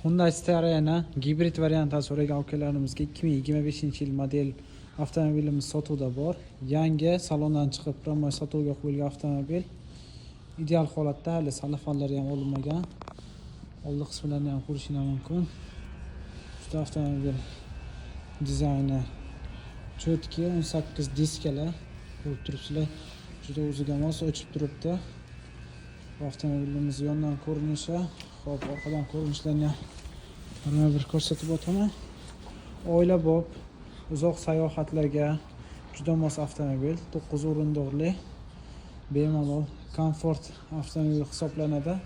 Hyundai Starya'ni gibrid variantida so'ragan ukalarimizga 2025-yil model avtomobilimiz sotuvda bor. Yangi salondan chiqib promo sotuvga qo'yilgan avtomobil. Ideal holatda, hali salafallari ham olinmagan. Old qismlarini ham ko'rishingiz mumkin. Juda avtomobil dizayni cho'tki, 18 diskalar ko'rib turibsizlar. Juda o'ziga mos ochib turibdi. Avtomobilimiz yondan ko'rinishi, hop, orqadan ko'rinishlarni ham bir ko'rsatib o'taman. Oilabop, uzoq sayohatlarga juda mos avtomobil, 9 o'rindiqli, bemalol komfort avtomobil hisoblanadi.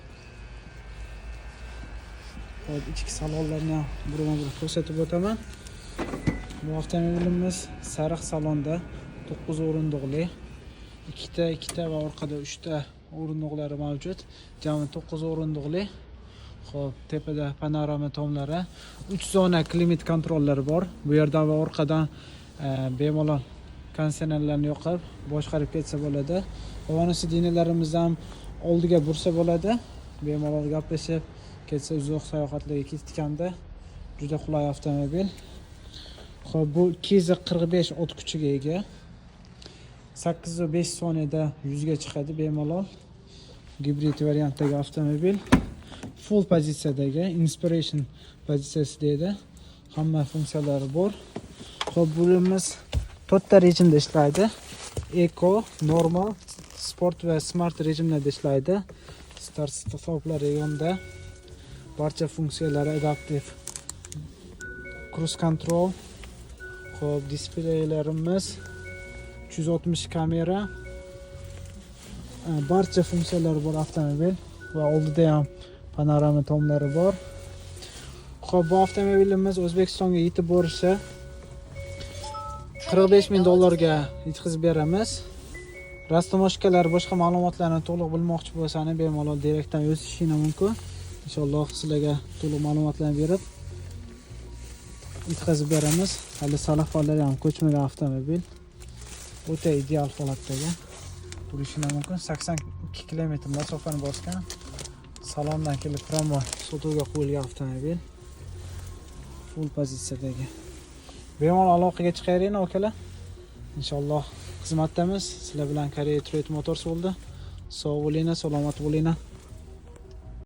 Hop, ichki salonlarni ham bir ko'rsatib o'taman. Bu avtomobilimiz sariq salonda, 9 o'rindiqli, ikkita va orqada 3 ta o'rindiqlari mavjud. Jami 9 o'rindiqli. Xo'p, tepada panorama tomlari, 3 zona klimat kontrollari bor. Bu yerdan va orqadan bemalol konditsionerlarni yoqib boshqarib ketsa bo'ladi. Qovonisi dinalarimiz ham oldiga bursa bo'ladi. Bemalol gaplashib ketsa, uzoq sayohatlarga ketganda juda qulay avtomobil. Xo'p, bu 245 ot kuchiga ega. 8.5 soniyada 100 ga chiqadi bemalol. Gibrid variantdagi avtomobil. Full pozitsiyadagi Inspiration pozitsiyasi deydi. Hamma funksiyalari bor. Xo'p, bo'limiz 4 ta rejimda ishlaydi. Eco, normal, sport va smart rejimlarda ishlaydi. Start stoplari yonda. Barcha funksiyalari adaptiv. Cruise control. Xo'p, displeylarimiz 360 kamera. Barcha funksiyalari bor avtomobil va oldida ham panorama tomlari bor. Xo'p, bu avtomobilimiz O'zbekistonga yetib borishi $45,000 ga yetkazib beramiz. Rastomoshkalar, boshqa ma'lumotlarni to'liq bilmoqchi bo'lsangiz, bemalol direktdan yozishingiz mumkin. Inshaalloh sizlarga to'liq ma'lumotlarni berib yetkazib beramiz. Hali salafallari ham ko'chmagan avtomobil. O'ta ideal holatdagi. Ko'rishingiz mumkin. 82 km masofani bosgan. Salondan kelib promo sotuvga qo'yilgan avtomobil. Full pozitsiyadagi. Bemalol aloqaga chiqaveringlar akalar. Inshaalloh xizmatdamiz. Sizlar bilan Korea Trade Motors bo'ldi. Sog' bo'linglar, salomat bo'linglar.